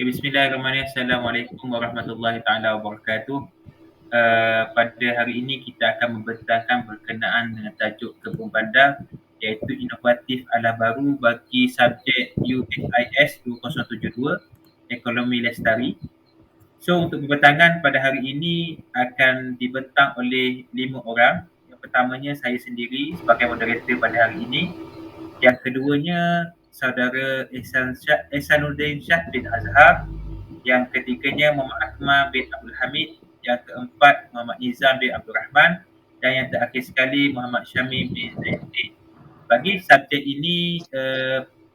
Okay, Bismillahirrahmanirrahim. Assalamualaikum warahmatullahi taala wabarakatuh. Pada hari ini kita akan membentangkan berkenaan dengan tajuk kebun bandar, iaitu inovatif ala baru bagi subjek UHIS 2072 Ekonomi Lestari. So untuk pembentangan pada hari ini akan dibentang oleh 5 orang. Yang pertamanya saya sendiri sebagai moderator pada hari ini. Yang keduanya saudara Ihsanuddin Shah bin Azhar. Yang ketiganya Muhammad Akmal bin Abdul Hamid. Yang keempat Muhammad Nizam bin Abdul Rahman. Dan yang terakhir sekali Muhammad Syamim bin Zainuddin. Bagi subjek ini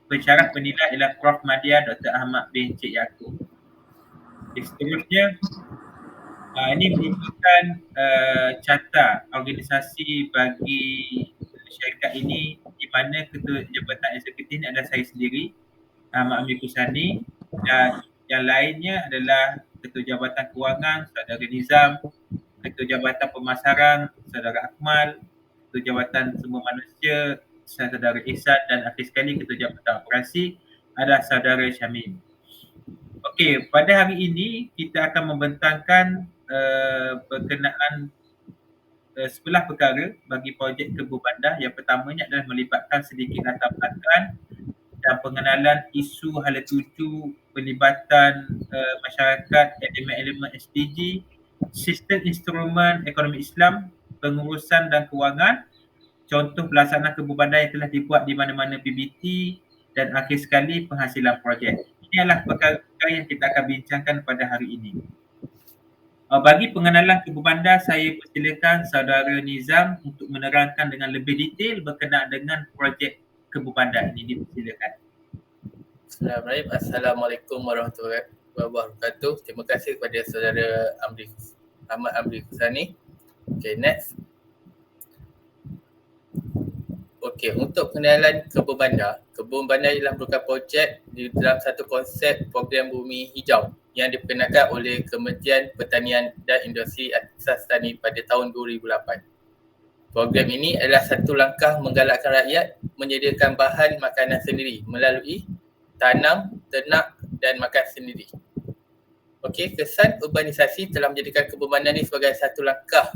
pensyarah penilai ialah Prof. Madya Dr. Ahmad bin Cik Yaakob. Seterusnya, ini merupakan carta organisasi bagi syarikat ini, di mana Ketua Jabatan Eksekutif ini adalah saya sendiri, Ahmad Amir Kusani, dan yang lainnya adalah Ketua Jabatan Kewangan, Saudara Nizam, Ketua Jabatan Pemasaran, Saudara Akmal, Ketua Jabatan Sumber Manusia, Saudara Ihsan, dan akhir sekali Ketua Jabatan Operasi adalah Saudara Syamim. Okey, pada hari ini kita akan membentangkan berkenaan sebelah perkara bagi projek kebun bandar. Yang pertamanya adalah melibatkan sedikit latar belakang dan pengenalan isu hala tuju pelibatan masyarakat, elemen-elemen SDG, sistem instrumen ekonomi Islam, pengurusan dan kewangan, contoh pelaksanaan kebun bandar yang telah dibuat di mana-mana PBT, dan akhir sekali penghasilan projek. Ini adalah perkara-perkara yang kita akan bincangkan pada hari ini. Bagi pengenalan kebun bandar, saya persilakan saudara Nizam untuk menerangkan dengan lebih detail berkenaan dengan projek kebun bandar ini. Dipersilakan. Assalamualaikum warahmatullahi wabarakatuh. Terima kasih kepada saudara Ahmad Amri Kusani. Okay, next. Okey, untuk pengenalan kebun bandar ialah merupakan projek di dalam satu konsep program bumi hijau yang diperkenalkan oleh Kementerian Pertanian dan Industri Asas Tani pada tahun 2008. Program ini adalah satu langkah menggalakkan rakyat menyediakan bahan makanan sendiri melalui tanam, ternak dan makan sendiri. Okey, kesan urbanisasi telah menjadikan kebun bandar ini sebagai satu langkah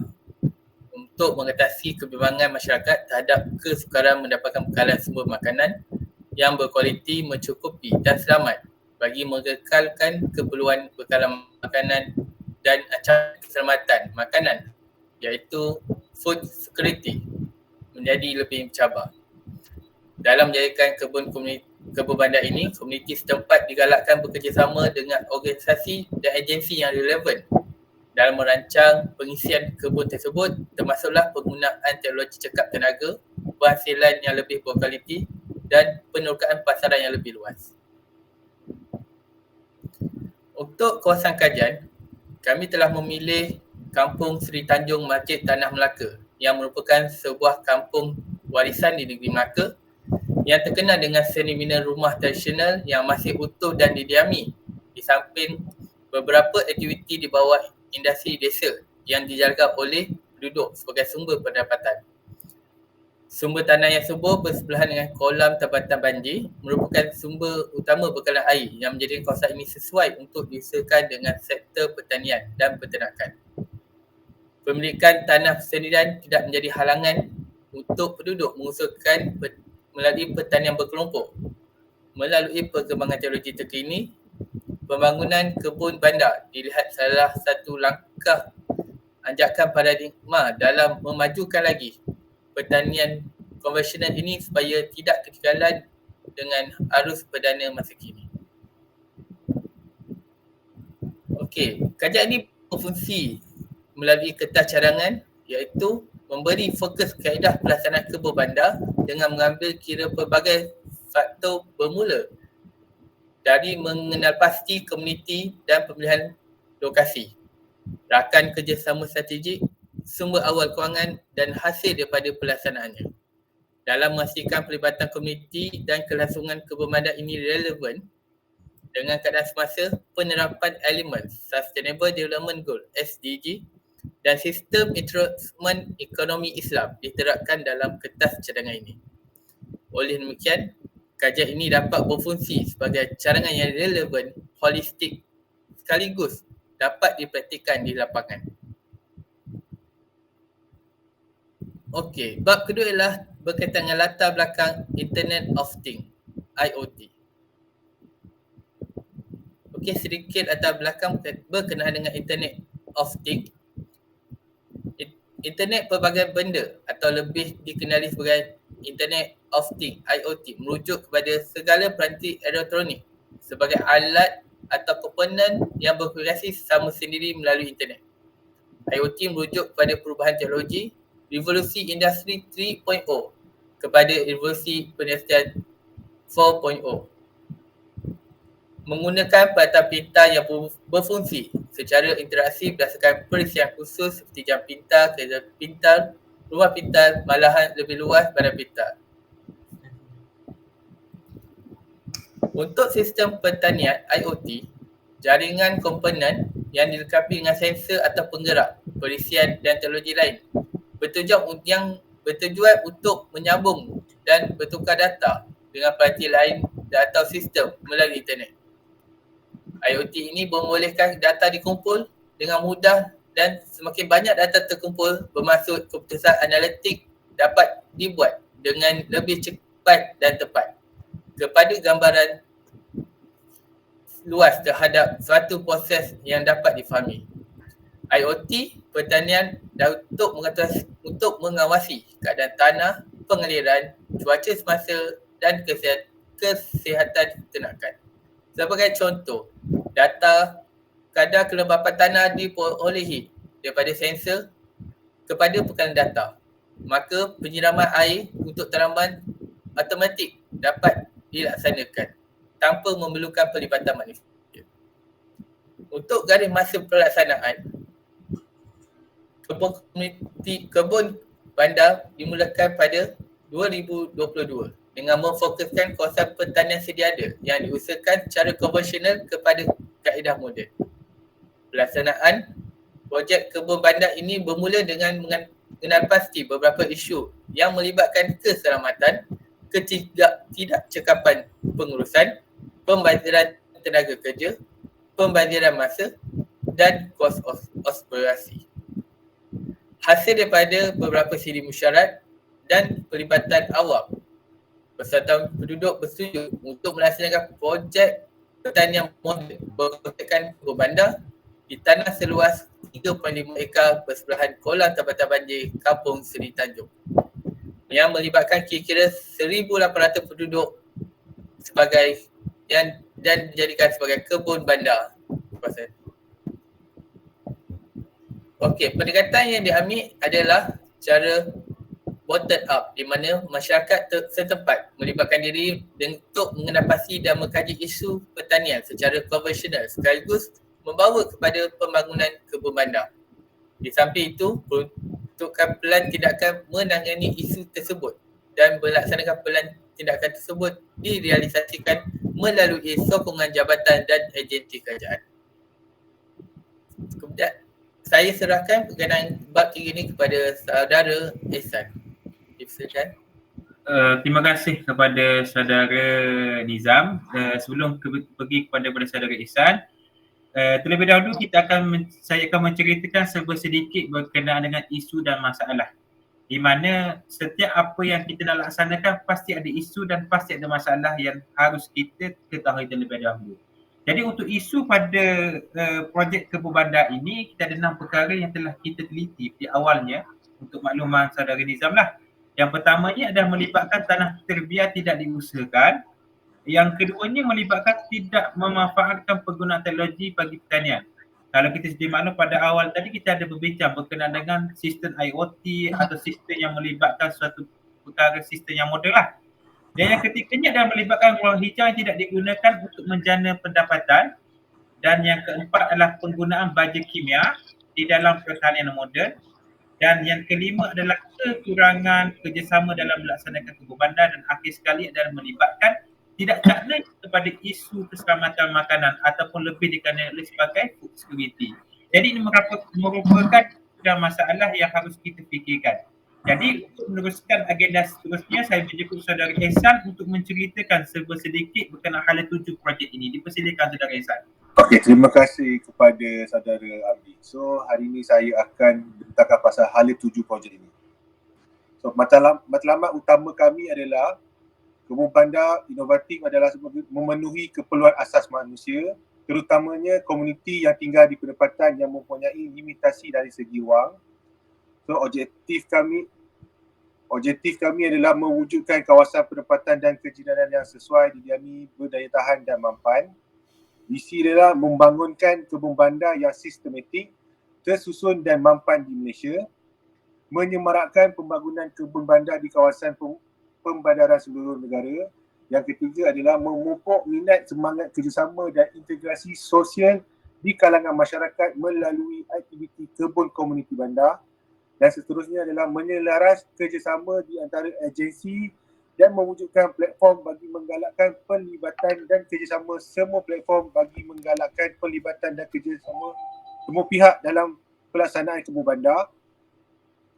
untuk mengatasi kebimbangan masyarakat terhadap kesukaran mendapatkan bekalan sumber makanan yang berkualiti, mencukupi dan selamat bagi mengekalkan keperluan bekalan makanan dan ancaman keselamatan makanan, iaitu food security, menjadi lebih mencabar. Dalam menjadikan kebun bandar ini, komuniti setempat digalakkan bekerjasama dengan organisasi dan agensi yang relevan dalam merancang pengisian kebun tersebut, termasuklah penggunaan teknologi cekap tenaga, penghasilan yang lebih berkualiti dan penerokaan pasaran yang lebih luas. Untuk kawasan kajian, kami telah memilih Kampung Seri Tanjung Masjid Tanah Melaka yang merupakan sebuah kampung warisan di negeri Melaka yang terkenal dengan seni-bina rumah tradisional yang masih utuh dan didiami, di samping beberapa aktiviti di bawah industri desa yang dijaga oleh penduduk sebagai sumber pendapatan. Sumber tanah yang subur bersebelahan dengan kolam tabatan banjir merupakan sumber utama bekalan air yang menjadikan kawasan ini sesuai untuk diusahakan dengan sektor pertanian dan peternakan. Pemilikan tanah sendirian tidak menjadi halangan untuk penduduk mengusahakan melalui pertanian berkelompok. Melalui perkembangan teknologi terkini, pembangunan kebun bandar dilihat salah satu langkah anjakan paradigma dalam memajukan lagi pertanian konvensional ini supaya tidak ketinggalan dengan arus perdana masa kini. Okey, kajian ini berfungsi melalui kertas cadangan, iaitu memberi fokus kaedah pelaksanaan kebun bandar dengan mengambil kira pelbagai faktor bermula dari mengenal pasti komuniti dan pemilihan lokasi, rakan kerjasama strategik, sumber awal kewangan dan hasil daripada pelaksanaannya. Dalam memastikan pelibatan komuniti dan kelangsungan kebun bandar ini relevan dengan keadaan semasa, penerapan elemen Sustainable Development Goal SDG dan sistem instrumen ekonomi Islam diterapkan dalam kertas cadangan ini. Oleh demikian, kajian ini dapat berfungsi sebagai cadangan yang relevan holistik sekaligus dapat dipraktikkan di lapangan. Okey, bab kedua ialah berkaitan dengan latar belakang Internet of Things, IoT. Okey, sedikit latar belakang berkenaan dengan Internet of Things. Internet pelbagai benda atau lebih dikenali sebagai Internet of Things, IoT, merujuk kepada segala peranti elektronik sebagai alat atau komponen yang berkreasi sama sendiri melalui internet. IoT merujuk kepada perubahan teknologi, revolusi industri 3.0 kepada revolusi penelitian 4.0. Menggunakan peralatan pintar yang berfungsi secara interaksi berdasarkan perisian khusus seperti jam pintar, kereta pintar, rumah pintar, malahan lebih luas badan pintar. Untuk sistem pertanian IoT, jaringan komponen yang dilengkapi dengan sensor atau penggerak, perisian dan teknologi lain bertujuan untuk menyambung dan bertukar data dengan peranti lain atau sistem melalui internet. IoT ini membolehkan data dikumpul dengan mudah dan semakin banyak data terkumpul bermaksud keputusan analitik dapat dibuat dengan lebih cepat dan tepat kepada gambaran luas terhadap suatu proses yang dapat difahami. IoT pertanian dan untuk mengawasi keadaan tanah, pengaliran, cuaca semasa dan kesihatan ternakan. Sebagai contoh, data kadar kelembapan tanah diperolehi daripada sensor kepada pekanan data. Maka penyiraman air untuk tanaman automatik dapat dilaksanakan tanpa memerlukan pelibatan manusia. Untuk garis masa pelaksanaan, kebun bandar dimulakan pada 2022 dengan memfokuskan kawasan pertanian sedia ada yang diusahakan secara konvensional kepada kaedah moden. Pelaksanaan projek kebun bandar ini bermula dengan mengenal pasti beberapa isu yang melibatkan keselamatan, ketidakcekapan pengurusan, pembaziran tenaga kerja, pembaziran masa dan kos operasi. Hasil daripada beberapa siri mesyuarat dan pelibatan awam, persatuan penduduk bersetuju untuk melaksanakan projek pertanian moden berkonsepkan kebun bandar di tanah seluas 3.5 ekar bersebelahan kolam tempatan banjir Kampung Seri Tanjung yang melibatkan kira-kira 1,800 penduduk sebagai dan dijadikan sebagai kebun bandar. Okey, pendekatan yang diambil adalah cara bottom up di mana masyarakat setempat melibatkan diri untuk mengenal pasti dan mengkaji isu pertanian secara konvensional sekaligus membawa kepada pembangunan kebun bandar. Di samping itu, peruntukan pelan tindakan menangani isu tersebut dan melaksanakan pelan tindakan tersebut direalisasikan melalui sokongan jabatan dan agensi kerajaan. Kemudian saya serahkan berkenaan bab 3 ini kepada saudara Ihsan. Silakan. Terima kasih kepada saudara Nizam. Sebelum pergi kepada saudara Ihsan, terlebih dahulu saya akan menceritakan sedikit berkenaan dengan isu dan masalah. Di mana setiap apa yang kita nak laksanakan pasti ada isu dan pasti ada masalah yang harus kita ketahui terlebih dahulu. Jadi untuk isu pada projek kebun bandar ini, kita ada 6 perkara yang telah kita teliti di awalnya untuk makluman saudara Nizam lah. Yang pertamanya adalah melibatkan tanah terbiar tidak diusahakan. Yang keduanya melibatkan tidak memanfaatkan penggunaan teknologi bagi pertanian. Kalau kita sedia maklum pada awal tadi kita ada berbincang berkenaan dengan sistem IoT atau sistem yang melibatkan suatu perkara sistem yang moden lah. Dan yang ketiganya adalah melibatkan ruang hijau yang tidak digunakan untuk menjana pendapatan. Dan yang keempat adalah penggunaan baja kimia di dalam pertanian moden. Dan yang kelima adalah kekurangan kerjasama dalam melaksanakan kebun bandar dan akhir sekali adalah melibatkan tidak cakna kepada isu keselamatan makanan ataupun lebih dikenali sebagai food security. Jadi ini merupakan masalah yang harus kita fikirkan. Jadi untuk meneruskan agenda seterusnya, saya menjemput saudara Ehsan untuk menceritakan sedikit berkenaan hala tuju projek ini. Dipersilakan saudara Ehsan. Okey, terima kasih kepada saudara Amdi. So, hari ini saya akan beritakan pasal hala tuju projek ini. So, matlamat utama kami adalah kebun bandar inovatif adalah memenuhi keperluan asas manusia, terutamanya komuniti yang tinggal di penempatan yang mempunyai limitasi dari segi wang. So, objektif kami adalah mewujudkan kawasan penempatan dan kejidanan yang sesuai, didiami, berdaya tahan dan mampan. Misi adalah membangunkan kebun bandar yang sistematik, tersusun dan mampan di Malaysia, menyemarakkan pembangunan kebun bandar di kawasan pembandaran seluruh negara. Yang ketiga adalah memupuk minat, semangat kerjasama dan integrasi sosial di kalangan masyarakat melalui aktiviti kebun komuniti bandar. Dan seterusnya adalah menyelaras kerjasama di antara agensi dan mewujudkan platform bagi menggalakkan pelibatan dan kerjasama semua platform bagi menggalakkan pelibatan dan kerjasama semua pihak dalam pelaksanaan kebun bandar.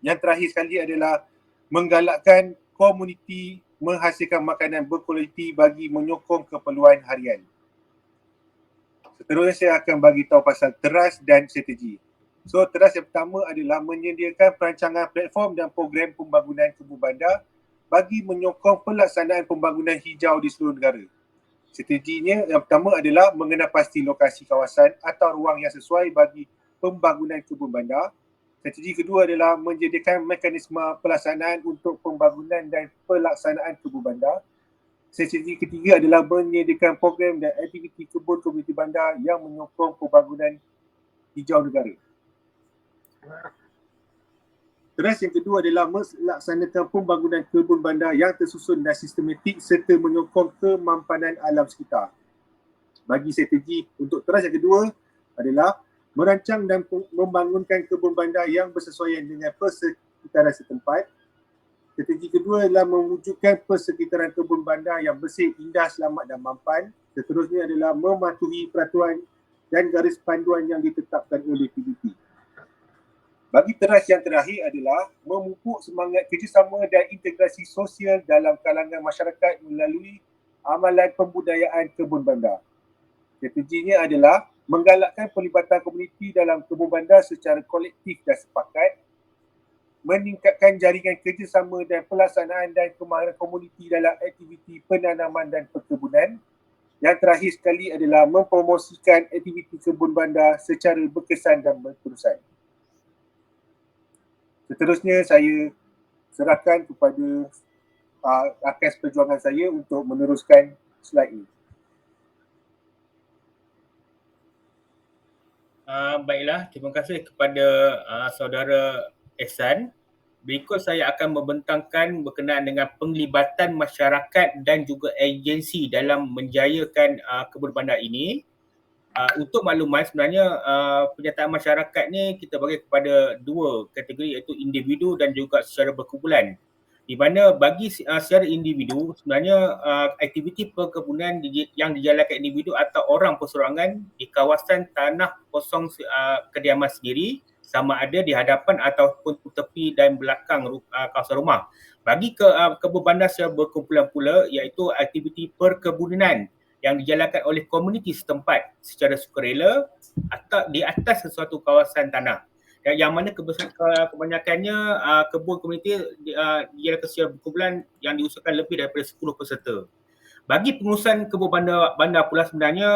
Yang terakhir sekali adalah menggalakkan komuniti menghasilkan makanan berkualiti bagi menyokong keperluan harian. Seterusnya saya akan bagi tahu pasal teras dan strategi. So, teras yang pertama adalah menyediakan perancangan platform dan program pembangunan kebun bandar bagi menyokong pelaksanaan pembangunan hijau di seluruh negara. Strateginya yang pertama adalah mengenal pasti lokasi kawasan atau ruang yang sesuai bagi pembangunan kebun bandar. Strategi kedua adalah menyediakan mekanisme pelaksanaan untuk pembangunan dan pelaksanaan kebun bandar. Strategi ketiga adalah menyediakan program dan aktiviti kebun komuniti bandar yang menyokong pembangunan hijau negara. Teras yang kedua adalah melaksanakan pembangunan kebun bandar yang tersusun dan sistematik serta menyokong kemampanan alam sekitar. Bagi strategi untuk teras yang kedua adalah merancang dan membangunkan kebun bandar yang bersesuaian dengan persekitaran setempat. Strategi kedua adalah mewujudkan persekitaran kebun bandar yang bersih, indah, selamat dan mampan. Seterusnya adalah mematuhi peraturan dan garis panduan yang ditetapkan oleh PBT. Bagi teras yang terakhir adalah memupuk semangat kerjasama dan integrasi sosial dalam kalangan masyarakat melalui amalan pembudayaan kebun bandar. Strateginya adalah menggalakkan pelibatan komuniti dalam kebun bandar secara kolektif dan sepakat, meningkatkan jaringan kerjasama dan pelaksanaan dan kemahiran komuniti dalam aktiviti penanaman dan perkebunan. Yang terakhir sekali adalah mempromosikan aktiviti kebun bandar secara berkesan dan berterusan. Seterusnya saya serahkan kepada rakan seperjuangan saya untuk meneruskan slide ini. Baiklah, terima kasih kepada saudara Ehsan. Berikut saya akan membentangkan berkenaan dengan penglibatan masyarakat dan juga agensi dalam menjayakan kebun bandar ini. Untuk makluman, sebenarnya penyertaan masyarakat ni kita bagi kepada dua kategori, iaitu individu dan juga secara berkumpulan. Di mana bagi secara individu, sebenarnya aktiviti perkebunan yang dijalankan individu atau orang perseorangan di kawasan tanah kosong kediaman sendiri, sama ada di hadapan ataupun tepi dan belakang kawasan rumah. Bagi kebun bandar secara berkumpulan pula, iaitu aktiviti perkebunan yang dijalankan oleh komuniti setempat secara sukarela atau di atas sesuatu kawasan tanah. Yang mana kebanyakannya kebun komuniti dijalankan secara berkumpulan yang diusahakan lebih daripada 10 peserta. Bagi pengurusan kebun bandar pula sebenarnya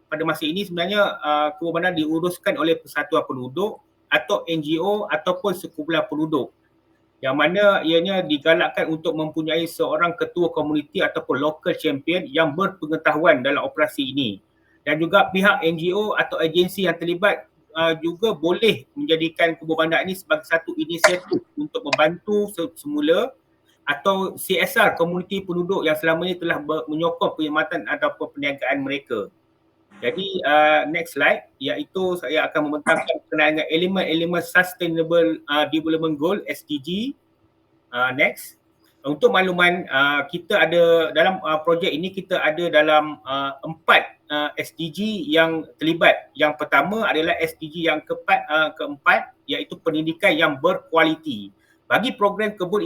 pada masa ini sebenarnya kebun bandar diuruskan oleh persatuan penduduk atau NGO ataupun sekumpulan penduduk, yang mana ianya digalakkan untuk mempunyai seorang ketua komuniti ataupun local champion yang berpengetahuan dalam operasi ini. Dan juga pihak NGO atau agensi yang terlibat juga boleh menjadikan kebun bandar ini sebagai satu inisiatif untuk membantu semula atau CSR komuniti penduduk yang selama ini telah menyokong perkhidmatan ataupun perniagaan mereka. Jadi next slide, iaitu saya akan membentangkan berkenaan dengan elemen-elemen Sustainable Development Goal SDG. Next. Untuk makluman, kita ada dalam projek ini kita ada dalam 4 SDG yang terlibat. Yang pertama adalah SDG yang keempat iaitu pendidikan yang berkualiti. Bagi program kebun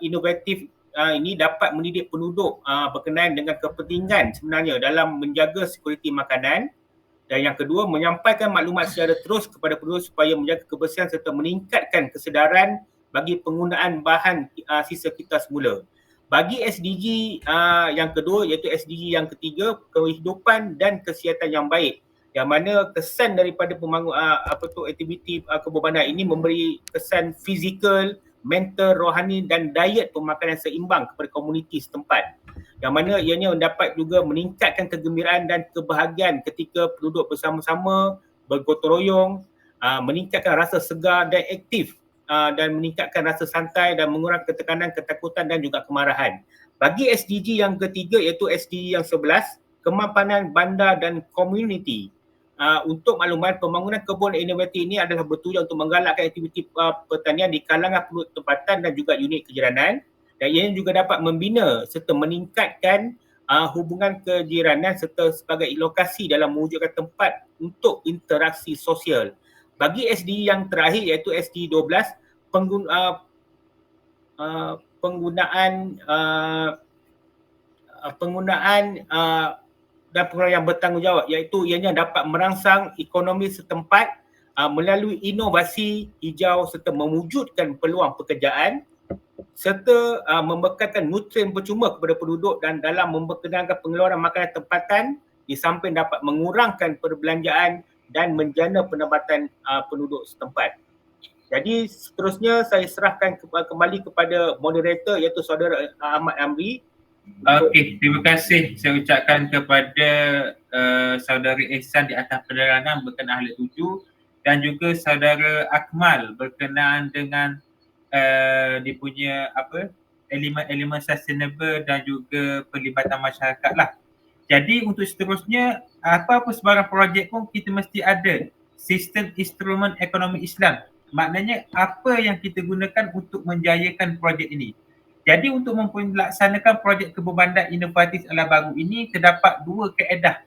inovatif ini dapat mendidik penduduk berkenaan dengan kepentingan sebenarnya dalam menjaga sekuriti makanan. Dan yang kedua, menyampaikan maklumat secara terus kepada penduduk supaya menjaga kebersihan serta meningkatkan kesedaran bagi penggunaan bahan sisa kita semula. Bagi SDG yang kedua iaitu SDG yang ketiga, kehidupan dan kesihatan yang baik. Yang mana kesan daripada aktiviti kebun bandar ini memberi kesan fizikal, mental, rohani dan diet pemakanan seimbang kepada komuniti setempat. Yang mana ianya dapat juga meningkatkan kegembiraan dan kebahagiaan ketika penduduk bersama-sama, bergotong royong, meningkatkan rasa segar dan aktif dan meningkatkan rasa santai dan mengurangkan ketekanan, ketakutan dan juga kemarahan. Bagi SDG yang ketiga iaitu SDG yang 11, kemapanan bandar dan komuniti. Untuk makluman, pembangunan kebun inovatif ini adalah bertujuan untuk menggalakkan aktiviti pertanian di kalangan penduduk tempatan dan juga unit kejiranan. Dan ia juga dapat membina serta meningkatkan hubungan kejiranan serta sebagai lokasi dalam mewujudkan tempat untuk interaksi sosial. Bagi SDG yang terakhir iaitu SDG 12, penggunaan dan pengeluaran yang bertanggungjawab iaitu ianya dapat merangsang ekonomi setempat melalui inovasi hijau serta mewujudkan peluang pekerjaan serta membekalkan nutrien percuma kepada penduduk dan dalam memperkenalkan pengeluaran makanan tempatan di samping dapat mengurangkan perbelanjaan dan menjana pendapatan penduduk setempat. Jadi seterusnya saya serahkan kembali kepada moderator iaitu saudara Ahmad Amri. Okey, terima kasih saya ucapkan kepada saudari Ehsan di atas penerangan berkenaan ahli 7 dan juga saudara Akmal berkenaan dengan dia punya elemen sustainable dan juga pelibatan masyarakat lah. Jadi untuk seterusnya apa-apa sebarang projek pun kita mesti ada sistem instrumen ekonomi Islam. Maknanya apa yang kita gunakan untuk menjayakan projek ini. Jadi untuk melaksanakan projek kebun bandar inovatif ala baru ini terdapat dua kaedah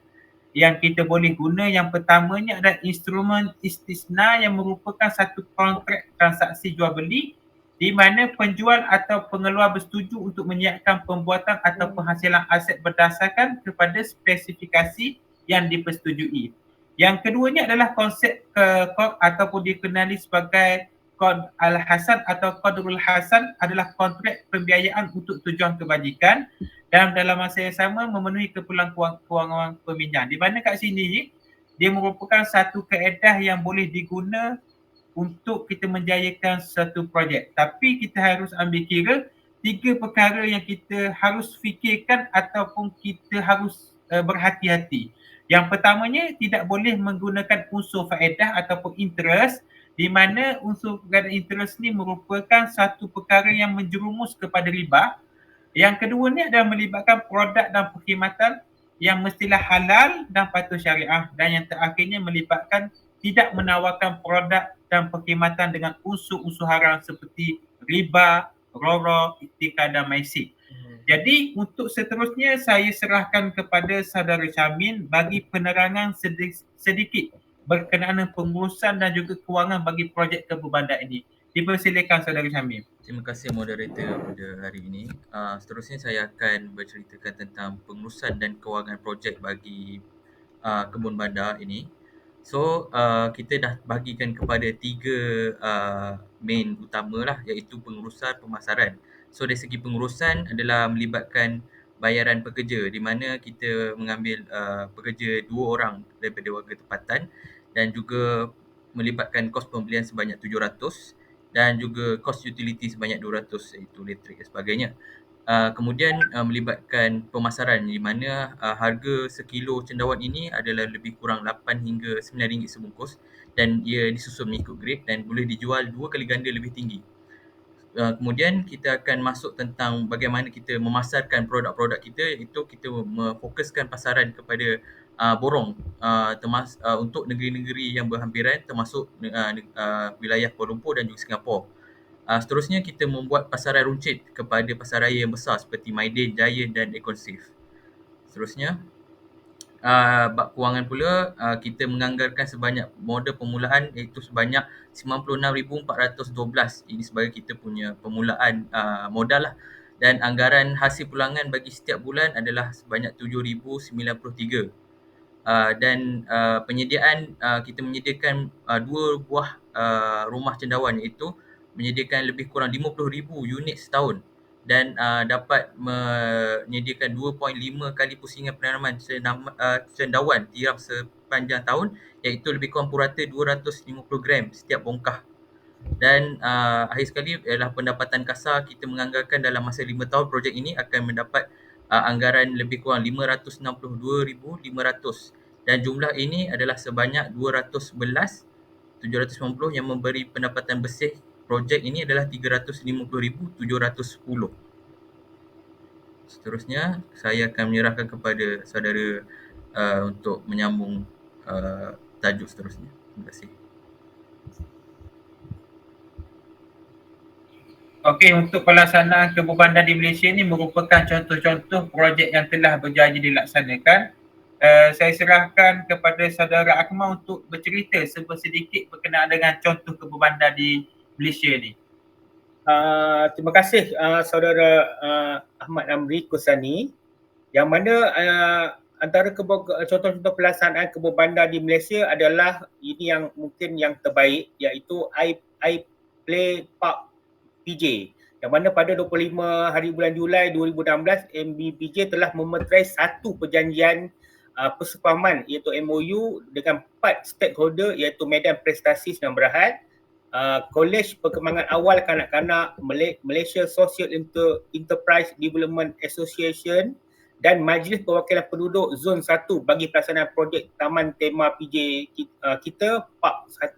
yang kita boleh guna. Yang pertamanya adalah instrumen istisna yang merupakan satu kontrak transaksi jual beli di mana penjual atau pengeluar bersetuju untuk menyiapkan pembuatan atau penghasilan aset berdasarkan kepada spesifikasi yang dipersetujui. Yang keduanya adalah konsep kod ataupun dikenali sebagai kod Al-Hasan atau Qadrul Hasan adalah kontrak pembiayaan untuk tujuan kebajikan dan dalam masa yang sama memenuhi keperluan kewangan peminjam. Di mana kat sini dia merupakan satu kaedah yang boleh diguna untuk kita menjayakan satu projek. Tapi kita harus ambil kira 3 perkara yang kita harus fikirkan ataupun kita harus berhati-hati. Yang pertamanya tidak boleh menggunakan unsur faedah ataupun interest di mana unsur faedah interest ni merupakan satu perkara yang menjerumus kepada riba. Yang kedua ni adalah melibatkan produk dan perkhidmatan yang mestilah halal dan patuh syariah. Dan yang terakhirnya melibatkan tidak menawarkan produk dan perkhidmatan dengan unsur-unsur haram seperti riba, roro, iktikad dan maisik. Jadi untuk seterusnya saya serahkan kepada saudara Syamin bagi penerangan sedikit berkenaan pengurusan dan juga kewangan bagi projek kebun bandar ini. Dipersilakan saudara Syamin. Terima kasih moderator pada hari ini. Seterusnya saya akan berceritakan tentang pengurusan dan kewangan projek bagi kebun bandar ini. So kita dah bagikan kepada 3 main utama lah, iaitu pengurusan, pemasaran. So dari segi pengurusan adalah melibatkan bayaran pekerja di mana kita mengambil pekerja 2 orang daripada warga tempatan dan juga melibatkan kos pembelian sebanyak 700 dan juga kos utility sebanyak 200 iaitu elektrik dan sebagainya. Kemudian melibatkan pemasaran di mana harga sekilo cendawan ini adalah lebih kurang 8 hingga RM9 sebungkus dan ia disusun mengikut grade dan boleh dijual 2 kali ganda lebih tinggi. Kemudian kita akan masuk tentang bagaimana kita memasarkan produk-produk kita, iaitu kita memfokuskan pasaran kepada borong untuk negeri-negeri yang berhampiran termasuk wilayah Kuala Lumpur dan juga Singapura. Seterusnya kita membuat pasaran runcit kepada pasaraya yang besar seperti Maidin, Giant dan Econsave. Seterusnya bab kewangan pula, kita menganggarkan sebanyak modal permulaan iaitu sebanyak 96,412. Ini sebagai kita punya permulaan modal lah. Dan anggaran hasil pulangan bagi setiap bulan adalah sebanyak 7,093. Dan penyediaan, kita menyediakan 2 buah rumah cendawan, iaitu menyediakan lebih kurang 50,000 unit setahun dan dapat menyediakan 2.5 kali pusingan penanaman cendawan tiram sepanjang tahun, iaitu lebih kurang purata 250 gram setiap bongkah. Dan akhir sekali ialah pendapatan kasar. Kita menganggarkan dalam masa 5 tahun projek ini akan mendapat anggaran lebih kurang 562,500, dan jumlah ini adalah sebanyak 211,790 yang memberi pendapatan bersih projek ini adalah 350,710. Seterusnya saya akan menyerahkan kepada saudara untuk menyambung tajuk seterusnya. Terima kasih. Okey, untuk pelaksanaan kebun bandar di Malaysia ini merupakan contoh-contoh projek yang telah berjaya dilaksanakan. Saya serahkan kepada saudara Akmal untuk bercerita sedikit berkenaan dengan contoh kebun bandar di Malaysia ni. Terima kasih saudara Ahmad Amri Kusani, yang mana antara contoh-contoh pelaksanaan kebun bandar di Malaysia adalah ini yang mungkin yang terbaik, iaitu iPlay Park PJ, yang mana pada 25 hari bulan Julai 2016 MBPJ telah memeterai satu perjanjian persefahaman iaitu MOU dengan 4 stakeholder, iaitu Medan Prestasi Senang Berhad, Kolej Perkembangan Awal Kanak-Kanak Malaysia Social Enterprise Development Association, dan Majlis Perwakilan Penduduk Zon 1 bagi pelaksanaan projek Taman Tema PJ kita Park 1,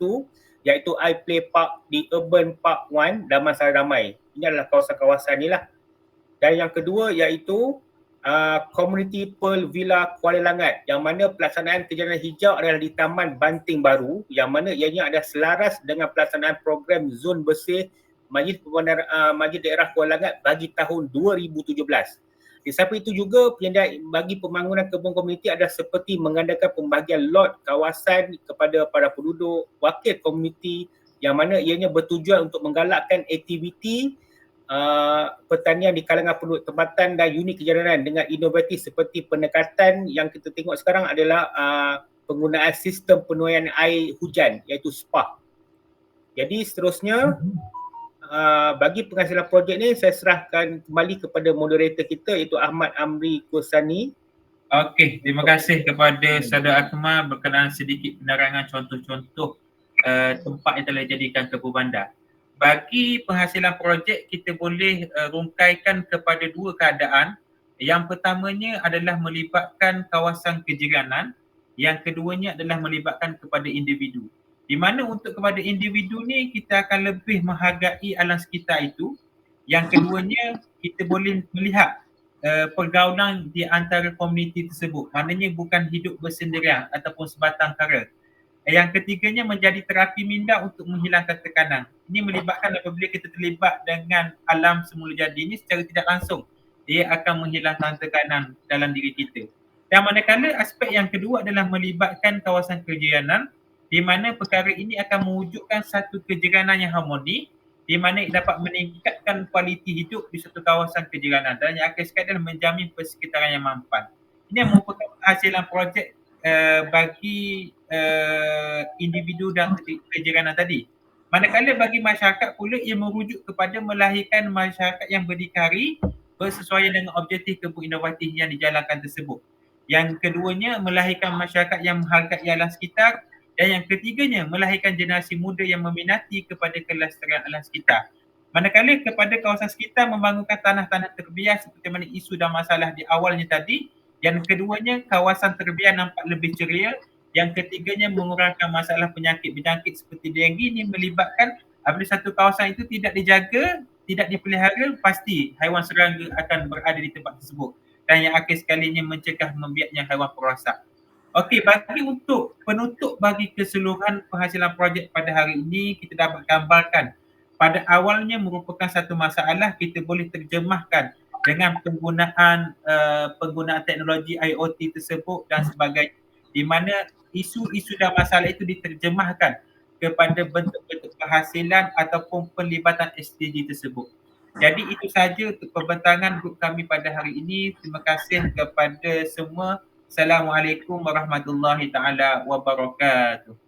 iaitu iPlay Park di Urban Park 1 Damansara Damai. Ini adalah kawasan-kawasan ni lah. Dan yang kedua iaitu Community Pearl Villa Kuala Langat, yang mana pelaksanaan kejaraan hijau adalah di Taman Banting Baru, yang mana ianya ada selaras dengan pelaksanaan program Zon Bersih Majlis Daerah Kuala Langat bagi tahun 2017. Di samping itu juga penyediaan bagi pembangunan kebun komuniti adalah seperti menggandakan pembahagian lot kawasan kepada para penduduk wakil komuniti, yang mana ianya bertujuan untuk menggalakkan aktiviti pertanian di kalangan penduduk tempatan dan unit kejaranan dengan inovatif, seperti pendekatan yang kita tengok sekarang adalah penggunaan sistem penuaian air hujan iaitu SPA. Jadi seterusnya bagi penghasilan projek ni saya serahkan kembali kepada moderator kita iaitu Ahmad Amri Kusani. Okey, terima kasih kepada saudara Akmal berkenaan sedikit penerangan contoh-contoh tempat yang telah dijadikan kebun bandar. Bagi penghasilan projek, kita boleh rungkaikan kepada dua keadaan. Yang pertamanya adalah melibatkan kawasan kejiranan, yang keduanya adalah melibatkan kepada individu. Di mana untuk kepada individu ni kita akan lebih menghargai alam sekitar itu. Yang keduanya kita boleh melihat pergaulan di antara komuniti tersebut. Maknanya bukan hidup bersendirian ataupun sebatang kara. Yang ketiganya menjadi terapi minda untuk menghilangkan tekanan. Ini melibatkan apabila kita terlibat dengan alam semula jadi ini secara tidak langsung, ia akan menghilangkan tekanan dalam diri kita. Dan manakala aspek yang kedua adalah melibatkan kawasan kejiranan, di mana perkara ini akan mewujudkan satu kejiranan yang harmoni, di mana dapat meningkatkan kualiti hidup di satu kawasan kejiranan, dan yang akhir sekali adalah menjamin persekitaran yang mampan. Ini merupakan hasil projek bagi individu dan kejiranan tadi. Manakala bagi masyarakat pula ia merujuk kepada melahirkan masyarakat yang berdikari bersesuaian dengan objektif kebun inovatif yang dijalankan tersebut. Yang keduanya melahirkan masyarakat yang menghargai alam sekitar, dan yang ketiganya melahirkan generasi muda yang meminati kepada kelestarian alam sekitar. Manakala kepada kawasan sekitar membangunkan tanah-tanah terbiar seperti mana isu dan masalah di awalnya tadi. Yang keduanya kawasan terbiar nampak lebih ceria. Yang ketiganya mengurangkan masalah penyakit-penyakit seperti denggi. Ini melibatkan apabila satu kawasan itu tidak dijaga, tidak dipelihara, pasti haiwan serangga akan berada di tempat tersebut. Dan yang akhir sekalinya mencegah membiaknya haiwan perosak. Okey, bagi untuk penutup bagi keseluruhan penghasilan projek pada hari ini, kita dapat gambarkan pada awalnya merupakan satu masalah, kita boleh terjemahkan dengan penggunaan teknologi IoT tersebut dan sebagainya, di mana isu-isu dan masalah itu diterjemahkan kepada bentuk-bentuk penghasilan ataupun pelibatan SDG tersebut. Jadi itu sahaja untuk pembentangan grup kami pada hari ini. Terima kasih kepada semua. Assalamualaikum warahmatullahi taala wabarakatuh.